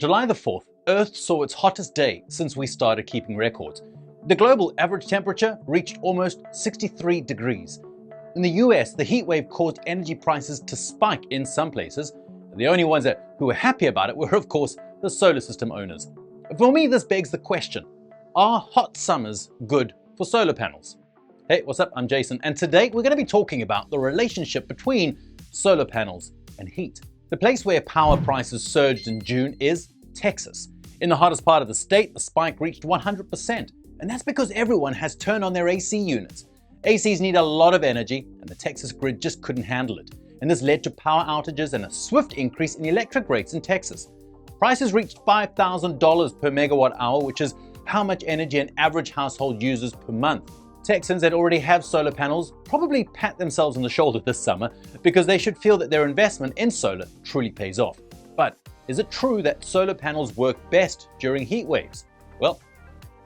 July the 4th, Earth saw its hottest day since we started keeping records. The global average temperature reached almost 63 degrees. In the US, the heat wave caused energy prices to spike in some places. The only ones who were happy about it were, of course, the solar system owners. For me, this begs the question, are hot summers good for solar panels? Hey, what's up? I'm Jason, and today we're going to be talking about the relationship between solar panels and heat. The place where power prices surged in June is Texas. In the hottest part of the state, the spike reached 100%, and that's because everyone has turned on their AC units. ACs need a lot of energy, and the Texas grid just couldn't handle it, and this led to power outages and a swift increase in electric rates in Texas. Prices reached $5,000 per megawatt hour, which is how much energy an average household uses per month. Texans that already have solar panels probably pat themselves on the shoulder this summer because they should feel that their investment in solar truly pays off. But is it true that solar panels work best during heat waves? Well,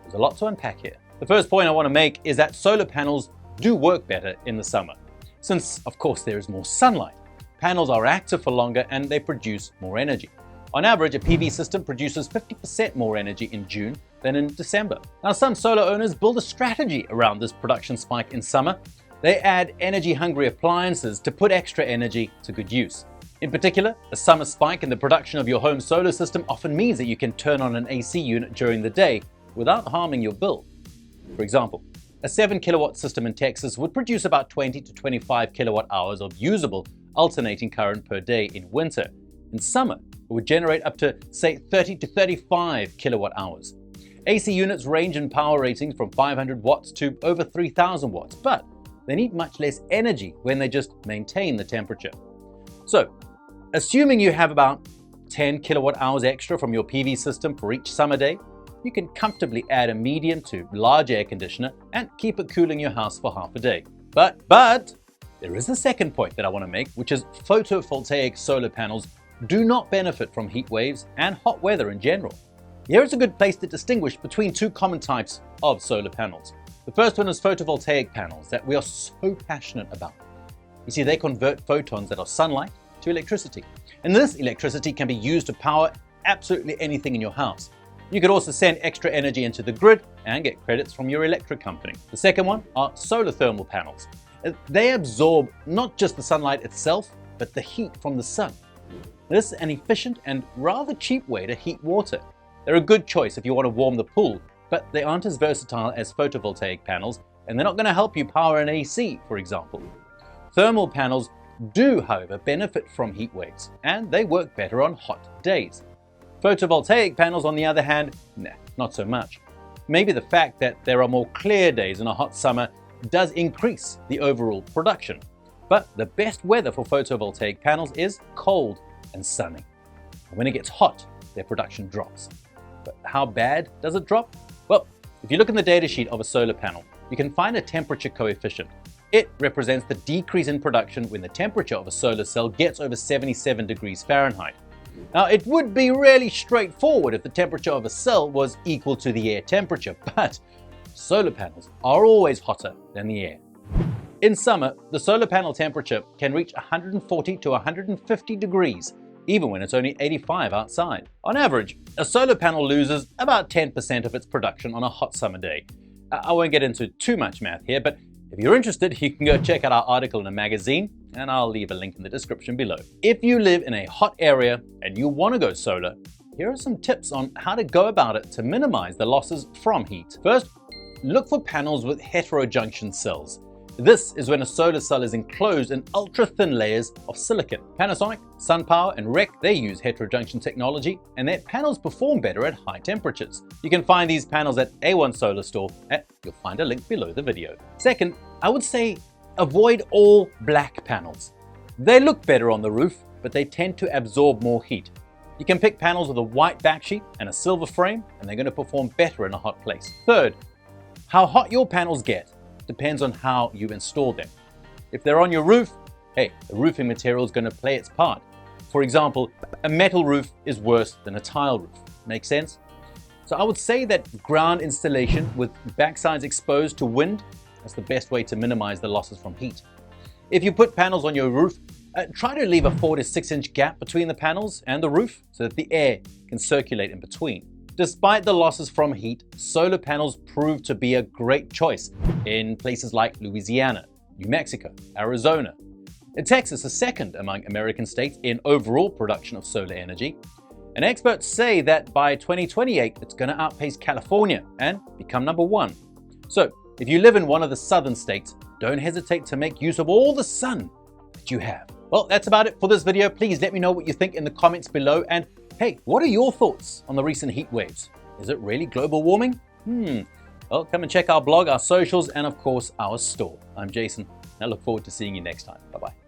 there's a lot to unpack here. The first point I want to make is that solar panels do work better in the summer. Since, of course, there is more sunlight, panels are active for longer and they produce more energy. On average, a PV system produces 50% more energy in June than in December. Now, some solar owners build a strategy around this production spike in summer. They add energy-hungry appliances to put extra energy to good use. In particular, a summer spike in the production of your home solar system often means that you can turn on an AC unit during the day without harming your bill. For example, a 7 kilowatt system in Texas would produce about 20 to 25 kilowatt hours of usable alternating current per day in winter. In summer, it would generate up to, say, 30 to 35 kilowatt hours. AC units range in power ratings from 500 watts to over 3,000 watts, but they need much less energy when they just maintain the temperature. So, assuming you have about 10 kilowatt hours extra from your PV system for each summer day, you can comfortably add a medium to large air conditioner and keep it cooling your house for half a day. But there is a second point that I want to make, which is photovoltaic solar panels do not benefit from heat waves and hot weather in general. Here is a good place to distinguish between two common types of solar panels. The first one is photovoltaic panels that we are so passionate about. You see, they convert photons that are sunlight to electricity. And this electricity can be used to power absolutely anything in your house. You could also send extra energy into the grid and get credits from your electric company. The second one are solar thermal panels. They absorb not just the sunlight itself, but the heat from the sun. This is an efficient and rather cheap way to heat water. They're a good choice if you want to warm the pool, but they aren't as versatile as photovoltaic panels, and they're not going to help you power an AC, for example. Thermal panels do, however, benefit from heat waves, and they work better on hot days. Photovoltaic panels, on the other hand, not so much. Maybe the fact that there are more clear days in a hot summer does increase the overall production. But the best weather for photovoltaic panels is cold and sunny. When it gets hot, their production drops. But how bad does it drop? Well, if you look in the datasheet of a solar panel, you can find a temperature coefficient. It represents the decrease in production when the temperature of a solar cell gets over 77 degrees Fahrenheit. Now, it would be really straightforward if the temperature of a cell was equal to the air temperature, but solar panels are always hotter than the air. In summer, the solar panel temperature can reach 140 to 150 degrees, even when it's only 85 outside. On average, a solar panel loses about 10% of its production on a hot summer day. I won't get into too much math here, but if you're interested, you can go check out our article in a magazine, and I'll leave a link in the description below. If you live in a hot area and you want to go solar, here are some tips on how to go about it to minimize the losses from heat. First, look for panels with heterojunction cells. This is when a solar cell is enclosed in ultra-thin layers of silicon. Panasonic, SunPower, and REC, they use heterojunction technology, and their panels perform better at high temperatures. You can find these panels at A1 Solar Store, and you'll find a link below the video. Second, I would say avoid all black panels. They look better on the roof, but they tend to absorb more heat. You can pick panels with a white backsheet and a silver frame, and they're going to perform better in a hot place. Third, how hot your panels get depends on how you install them. If they're on your roof, hey, the roofing material is going to play its part. For example, a metal roof is worse than a tile roof. Make sense? So I would say that ground installation with backsides exposed to wind, that's the best way to minimize the losses from heat. If you put panels on your roof, Try to leave a 4 to 6 inch gap between the panels and the roof so that the air can circulate in between. Despite the losses from heat, solar panels proved to be a great choice in places like Louisiana, New Mexico, Arizona. Texas is second among American states in overall production of solar energy. And experts say that by 2028, it's going to outpace California and become number one. So if you live in one of the southern states, don't hesitate to make use of all the sun that you have. Well, that's about it for this video. Please let me know what you think in the comments below. And hey, what are your thoughts on the recent heat waves? Is it really global warming? Well, come and check our blog, our socials, and of course, our store. I'm Jason, and I look forward to seeing you next time. Bye-bye.